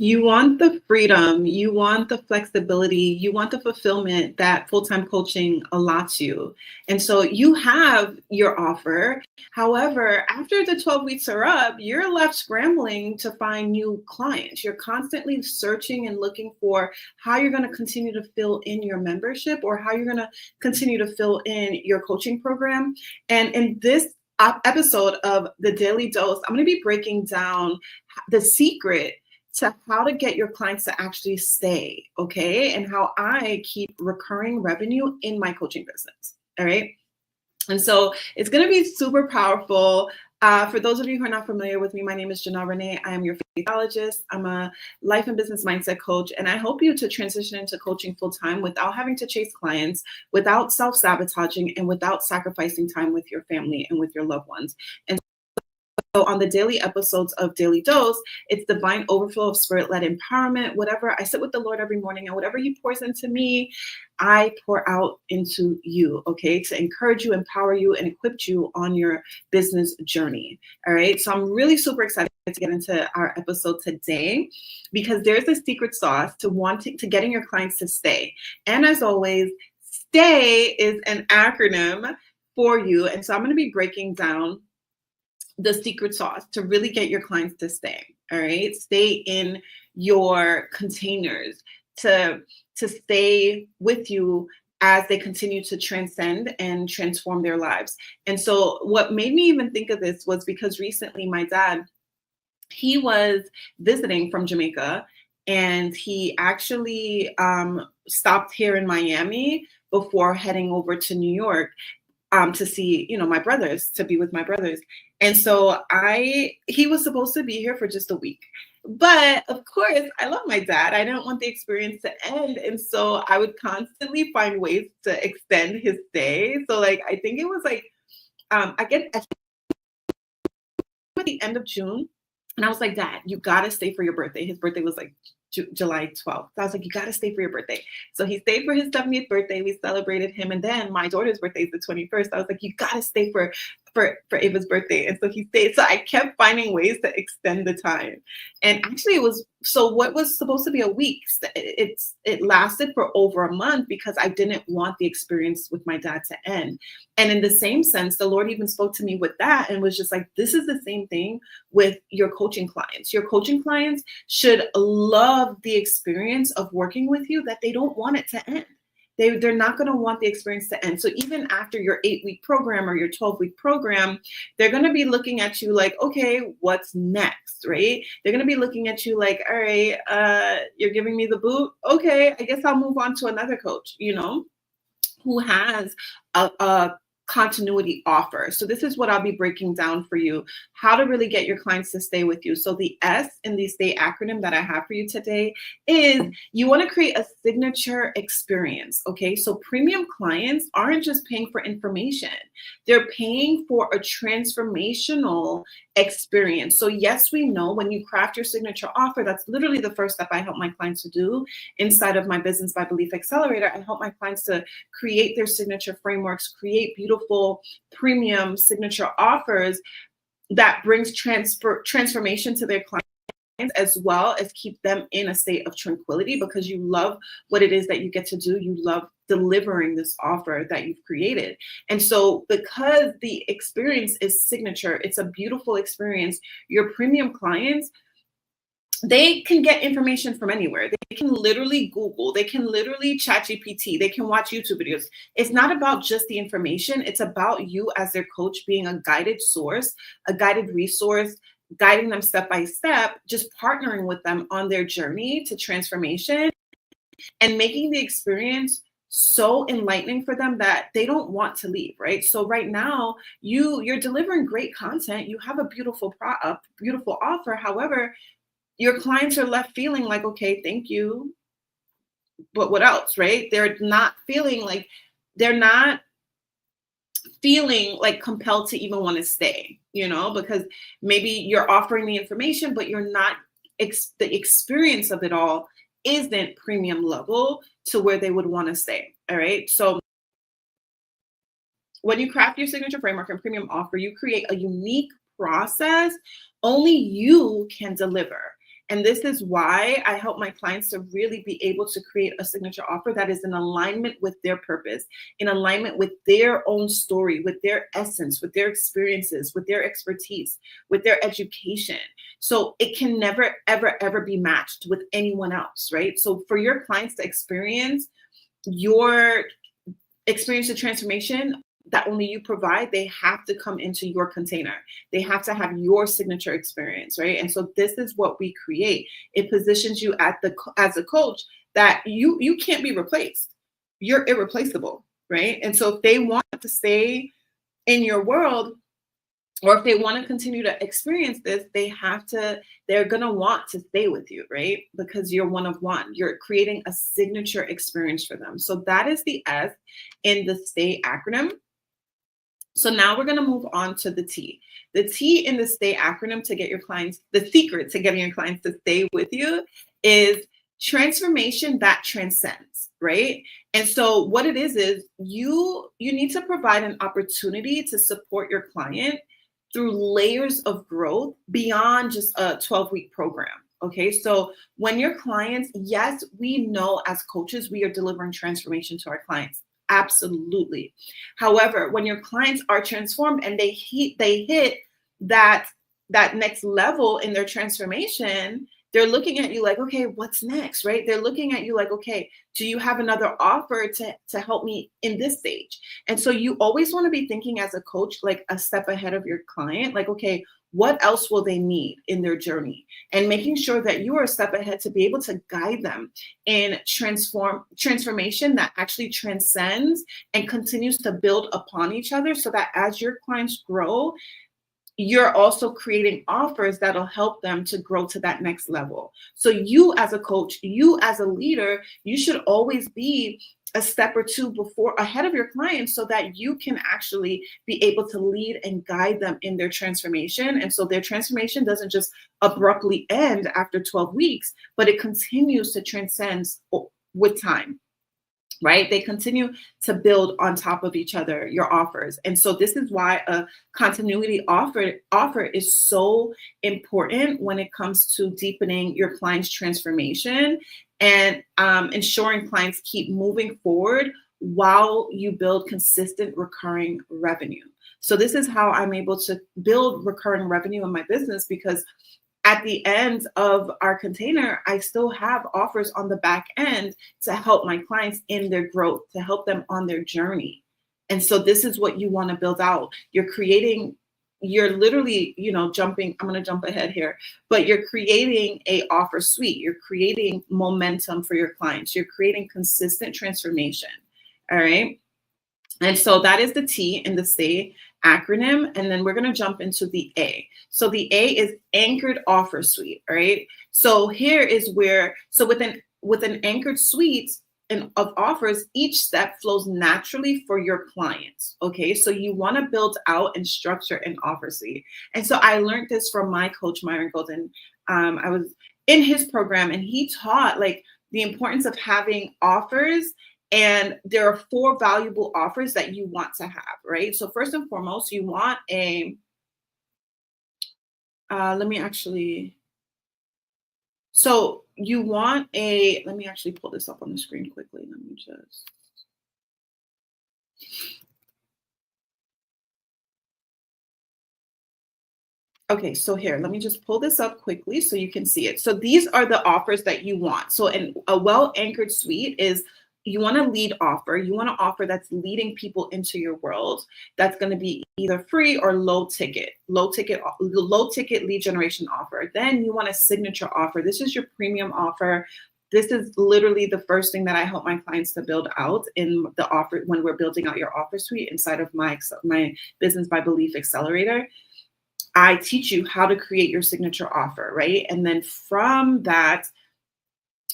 You want the freedom, you want the flexibility, you want the fulfillment that full-time coaching allots you. And so you have your offer. However, after the 12 weeks are up, you're left scrambling to find new clients. You're constantly searching and looking for how you're going to continue to fill in your membership or how you're going to continue to fill in your coaching program. And in this episode of the Daily Dose, I'm going to be breaking down the secret to how to get your clients to actually stay, okay? And how I keep recurring revenue in my coaching business, all right? And so it's going to be super powerful. For those of you who are not familiar with me, my name is Janel Ranée. I am your physiologist. I'm a life and business mindset coach, and I help you to transition into coaching full-time without having to chase clients, without self-sabotaging, and without sacrificing time with your family and with your loved ones. And so on the daily episodes of Daily Dose, it's divine overflow of spirit-led empowerment. Whatever I sit with the Lord every morning, and whatever He pours into me, I pour out into you, okay, to encourage you, empower you, and equip you on your business journey. All right. So I'm really super excited to get into our episode today because there's a secret sauce to getting your clients to stay. And as always, STAY is an acronym for you. And so I'm going to be breaking down the secret sauce to really get your clients to stay. All right. Stay in your containers to stay with you as they continue to transcend and transform their lives. And so what made me even think of this was because recently my dad, he was visiting from Jamaica, and he actually stopped here in Miami before heading over to New York to see, my brothers, to be with my brothers. And so he was supposed to be here for just a week. But of course, I love my dad. I didn't want the experience to end. And so I would constantly find ways to extend his stay. So I think it was I think at the end of June. And I was like, Dad, you got to stay for your birthday. His birthday was July 12th. So I was like, you got to stay for your birthday. So he stayed for his 70th birthday. We celebrated him. And then my daughter's birthday is the 21st. I was like, you got to stay for Ava's birthday. And so he stayed. So I kept finding ways to extend the time. And actually what was supposed to be a week, it lasted for over a month because I didn't want the experience with my dad to end. And in the same sense, the Lord even spoke to me with that and was just like, this is the same thing with your coaching clients. Your coaching clients should love the experience of working with you, that they don't want it to end. They're not going to want the experience to end. So even after your 8-week program or your 12-week program, they're going to be looking at you like, okay, what's next, right? They're going to be looking at you like, all right, you're giving me the boot. Okay, I guess I'll move on to another coach, who has a continuity offer. So this is what I'll be breaking down for you, how to really get your clients to stay with you. So the S in the STAY acronym that I have for you today is you want to create a signature experience. Okay. So premium clients aren't just paying for information. They're paying for a transformational experience. So yes, we know when you craft your signature offer, that's literally the first step I help my clients to do inside of my Business by Belief Accelerator. I help my clients to create their signature frameworks, create beautiful premium signature offers that brings transformation to their clients, as well as keep them in a state of tranquility because you love what it is that you get to do. You love delivering this offer that you've created. And so because the experience is signature, it's a beautiful experience, your premium clients, they can get information from anywhere. They can literally Google, they can literally chat GPT, they can watch YouTube videos. It's not about just the information. It's about you as their coach being a guided source, a guided resource, guiding them step by step, just partnering with them on their journey to transformation and making the experience so enlightening for them that they don't want to leave, right? So right now, you're delivering great content. You have a beautiful beautiful offer. However, your clients are left feeling like, okay, thank you, but what else, right? They're not feeling like compelled to even want to stay, because maybe you're offering the information, but you're not, the experience of it all isn't premium level to where they would want to stay. All right. So when you craft your signature framework and premium offer, you create a unique process only you can deliver. And this is why I help my clients to really be able to create a signature offer that is in alignment with their purpose, in alignment with their own story, with their essence, with their experiences, with their expertise, with their education. So it can never, ever, ever be matched with anyone else, right? So for your clients to your experience of transformation that only you provide, they have to come into your container. They have to have your signature experience, right? And so this is what we create. It positions you as a coach that you can't be replaced. You're irreplaceable, right? And so if they want to stay in your world, or if they want to continue to experience this, they're going to want to stay with you, right? Because you're one of one. You're creating a signature experience for them. So that is the S in the S.T.A.Y acronym. So now we're going to move on to the T. The T in the S.T.A.Y acronym to get your clients, the secret to getting your clients to stay with you is transformation that transcends, right? And so what it is you need to provide an opportunity to support your client through layers of growth beyond just a 12-week program. Okay, so when your clients, yes, we know as coaches, we are delivering transformation to our clients. Absolutely. However, when your clients are transformed and they hit that next level in their transformation, they're looking at you like, okay, what's next, right? They're looking at you like, okay, do you have another offer to help me in this stage? And so you always want to be thinking as a coach, like a step ahead of your client, like, okay, what else will they need in their journey? And making sure that you are a step ahead to be able to guide them in transformation that actually transcends and continues to build upon each other, so that as your clients grow, you're also creating offers that'll help them to grow to that next level. So you as a coach, you as a leader, you should always be a step or two ahead of your clients, so that you can actually be able to lead and guide them in their transformation. And so their transformation doesn't just abruptly end after 12 weeks, but it continues to transcend with time. Right? They continue to build on top of each other, your offers. And so this is why a continuity offer is so important when it comes to deepening your client's transformation and ensuring clients keep moving forward while you build consistent recurring revenue. So this is how I'm able to build recurring revenue in my business, because at the end of our container, I still have offers on the back end to help my clients in their growth, to help them on their journey. And so this is what you want to build out. You're literally, jumping, I'm going to jump ahead here, but you're creating a offer suite. You're creating momentum for your clients. You're creating consistent transformation. All right. And so that is the T in the S.T.A.Y acronym. And then we're going to jump into the A. So the A is anchored offer suite. All right. So here is where, so with an anchored suite of offers, each step flows naturally for your clients. Okay. So you want to build out and structure an offer suite. And so I learned this from my coach, Myron Golden. I was in his program, and he taught like the importance of having offers. And there are 4 valuable offers that you want to have, right? So first and foremost, you want let me actually pull this up on the screen quickly. Let me just. Okay, so here, let me just pull this up quickly so you can see it. So these are the offers that you want. So a well-anchored suite is, you want a lead offer. You want an offer that's leading people into your world. That's going to be either free or low ticket lead generation offer. Then you want a signature offer. This is your premium offer. This is literally the first thing that I help my clients to build out in the offer when we're building out your offer suite inside of my Business by Belief Accelerator. I teach you how to create your signature offer, right? And then from that,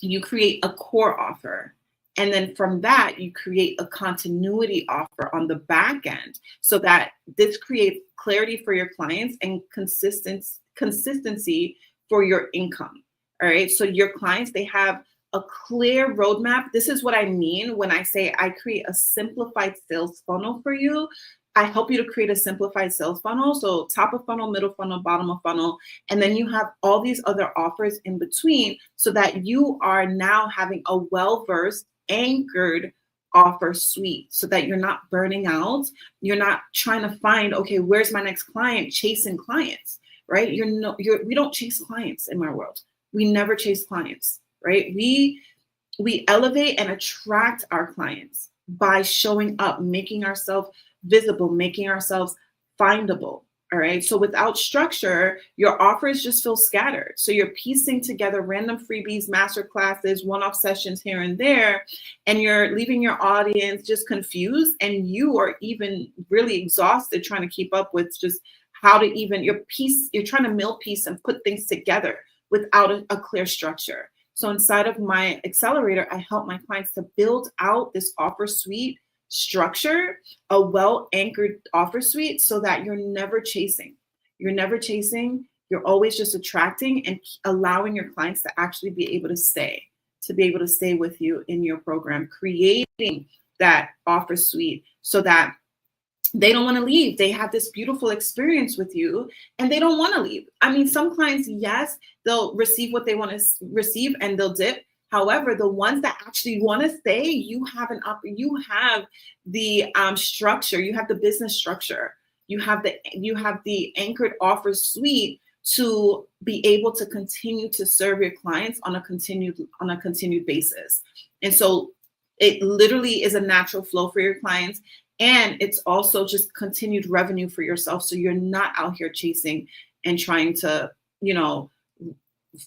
you create a core offer. And then from that, you create a continuity offer on the back end, so that this creates clarity for your clients and consistency for your income. All right. So your clients, they have a clear roadmap. This is what I mean when I say I create a simplified sales funnel for you. I help you to create a simplified sales funnel. So top of funnel, middle funnel, bottom of funnel. And then you have all these other offers in between so that you are now having a well-versed, anchored offer suite so that you're not burning out. You're not trying to find, okay, where's my next client, chasing clients, right? We don't chase clients in my world. We never chase clients, right? We elevate and attract our clients by showing up, making ourselves visible, making ourselves findable. All right. So without structure, your offers just feel scattered. So you're piecing together random freebies, master classes, one-off sessions here and there, and you're leaving your audience just confused. And you are even really exhausted trying to keep up with just how to even you're trying to mill piece and put things together without a clear structure. So inside of my accelerator, I help my clients to build out this offer suite structure, a well-anchored offer suite so that you're never chasing. You're never chasing. You're always just attracting and allowing your clients to actually be able to stay with you in your program, creating that offer suite so that they don't want to leave. They have this beautiful experience with you and they don't want to leave. I mean, some clients, yes, they'll receive what they want to receive and they'll dip. However, the ones that actually want to stay, you have the structure, you have the business structure, you have the anchored offer suite to be able to continue to serve your clients on a continued basis. And so it literally is a natural flow for your clients. And it's also just continued revenue for yourself. So you're not out here chasing and trying to,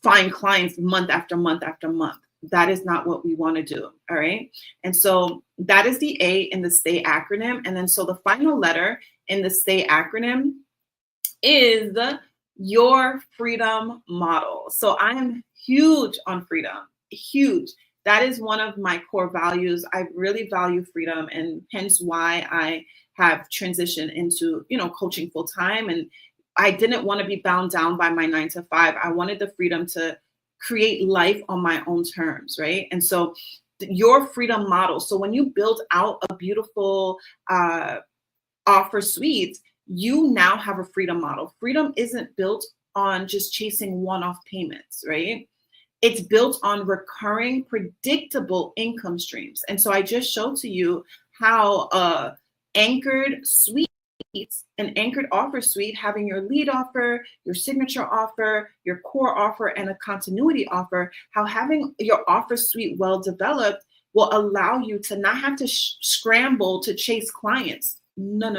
find clients month after month after month. That is not what we want to do. All right. And so that is the A in the S.T.A.Y acronym. And then so the final letter in the S.T.A.Y acronym is your freedom model. So I am huge on freedom, huge. That is one of my core values. I really value freedom, and hence why I have transitioned into, coaching full time. And I didn't want to be bound down by my 9 to 5. I wanted the freedom to create life on my own terms, right? And so your freedom model. So when you build out a beautiful offer suite, you now have a freedom model. Freedom isn't built on just chasing one-off payments, right? It's built on recurring, predictable income streams. And so I just showed to you how anchored suite, an anchored offer suite, having your lead offer, your signature offer, your core offer, and a continuity offer, how having your offer suite well developed will allow you to not have to scramble to chase clients. No.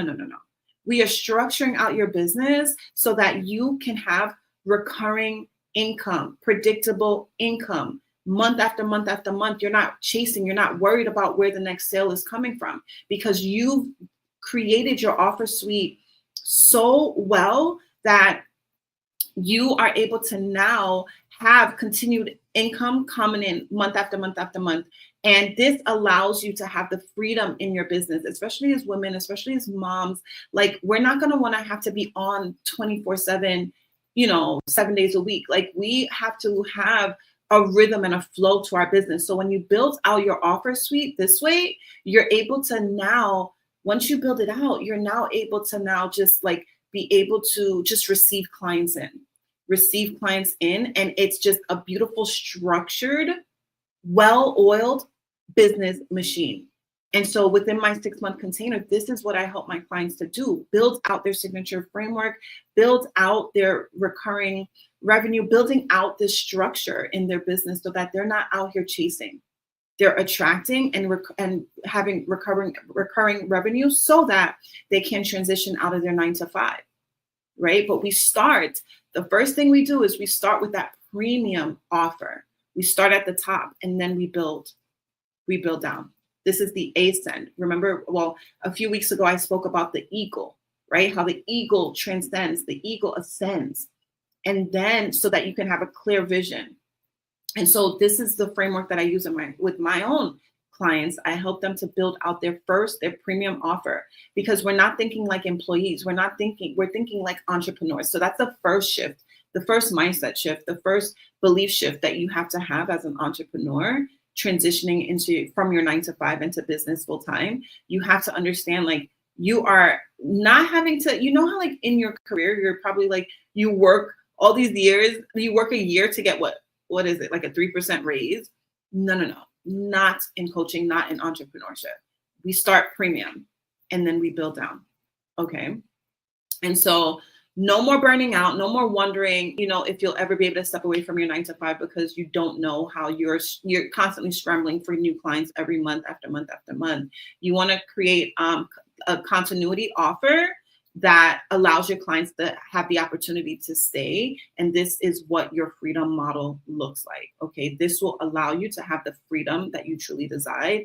We are structuring out your business so that you can have recurring income, predictable income, month after month after month. You're not chasing, you're not worried about where the next sale is coming from because you've created your offer suite so well that you are able to now have continued income coming in month after month after month. And this allows you to have the freedom in your business, especially as women, especially as moms. Like, we're not going to want to have to be on 24/7, 7 days a week. Like, we have to have a rhythm and a flow to our business. So when you build out your offer suite this way, you're able to now, once you build it out, you're now able to now just like be able to just receive clients in. And it's just a beautiful, structured, well-oiled business machine. And so within my 6-month container, this is what I help my clients to do: build out their signature framework, build out their recurring revenue, building out this structure in their business so that they're not out here chasing. They're attracting and having recurring revenue so that they can transition out of their 9 to 5, right? But the first thing we do is we start with that premium offer. We start at the top and then we build down. This is the ascend. Remember, a few weeks ago, I spoke about the eagle, right? How the eagle transcends, the eagle ascends. And then so that you can have a clear vision. And so this is the framework that I use with my own clients. I help them to build out their premium offer, because we're not thinking like employees. We're thinking like entrepreneurs. So that's the first shift, the first mindset shift, the first belief shift that you have to have as an entrepreneur, transitioning from your 9 to 5 into business full time. You have to understand, like, You are not having to, you know how like in your career, you're probably like, you work all these years, you work a year to get what is it, like a 3% raise? No, no, no, not in coaching, not in entrepreneurship. We start premium and then we build down. Okay. And so no more burning out, no more wondering, if you'll ever be able to step away from your 9 to 5 because you don't know how you're constantly scrambling for new clients every month after month after month. You want to create a continuity offer that allows your clients to have the opportunity to stay. And this is what your freedom model looks like. Okay. This will allow you to have the freedom that you truly desire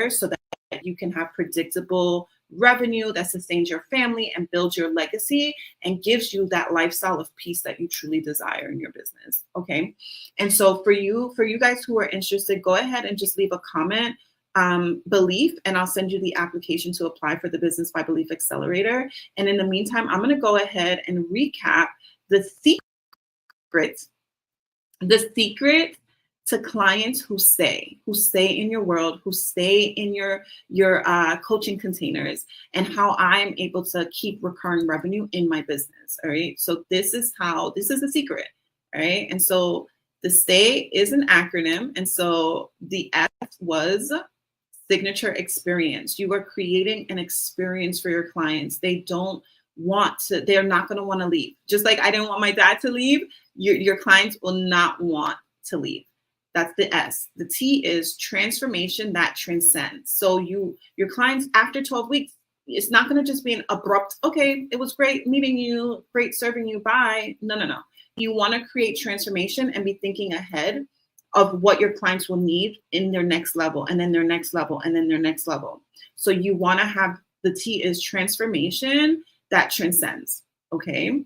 so that you can have predictable revenue that sustains your family and builds your legacy and gives you that lifestyle of peace that you truly desire in your business. Okay. And so for you guys who are interested, go ahead and just leave a comment, belief, and I'll send you the application to apply for the Business by Belief Accelerator. And in the meantime, I'm going to go ahead and recap the secret to clients who stay in your world, who stay in your coaching containers, and how I'm able to keep recurring revenue in my business. All right. So this is the secret. All right. And so the STAY is an acronym. And so the S was signature experience. You are creating an experience for your clients. They're not going to want to leave. Just like I didn't want my dad to leave, your clients will not want to leave. That's the S. The T is transformation that transcends. So your clients after 12 weeks, it's not going to just be an abrupt, okay, it was great meeting you, great serving you, bye. No. You want to create transformation and be thinking ahead of what your clients will need in their next level, and then their next level, and then their next level. So you want to have, the T is transformation that transcends. Okay.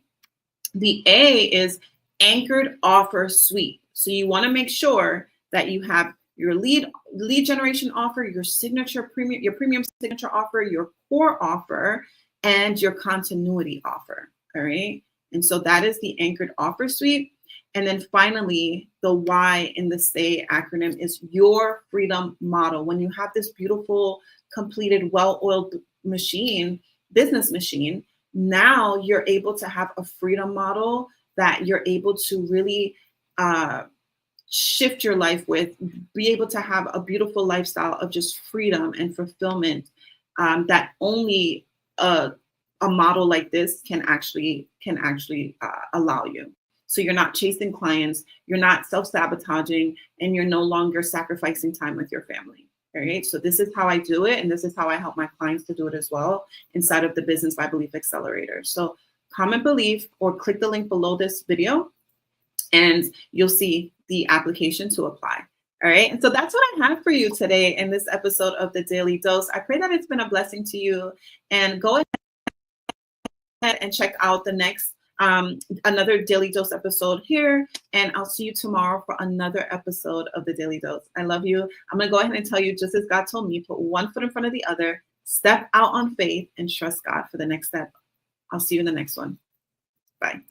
The A is anchored offer suite. So you want to make sure that you have your lead generation offer, your premium signature offer, your core offer, and your continuity offer. All right. And so that is the anchored offer suite. And then finally, the Y in the STAY acronym is your freedom model. When you have this beautiful, completed, well-oiled business machine, now you're able to have a freedom model that you're able to really shift your life with, be able to have a beautiful lifestyle of just freedom and fulfillment that only a model like this can actually allow you. So you're not chasing clients, you're not self-sabotaging, and you're no longer sacrificing time with your family. All right. So this is how I do it. And this is how I help my clients to do it as well inside of the Business by Belief Accelerator. So comment belief or click the link below this video and you'll see the application to apply. All right. And so that's what I have for you today in this episode of the Daily Dose. I pray that it's been a blessing to you, and go ahead and check out the next another Daily Dose episode here, and I'll see you tomorrow for another episode of the Daily Dose. I love you. I'm going to go ahead and tell you, just as God told me, put one foot in front of the other, step out on faith, and trust God for the next step. I'll see you in the next one. Bye.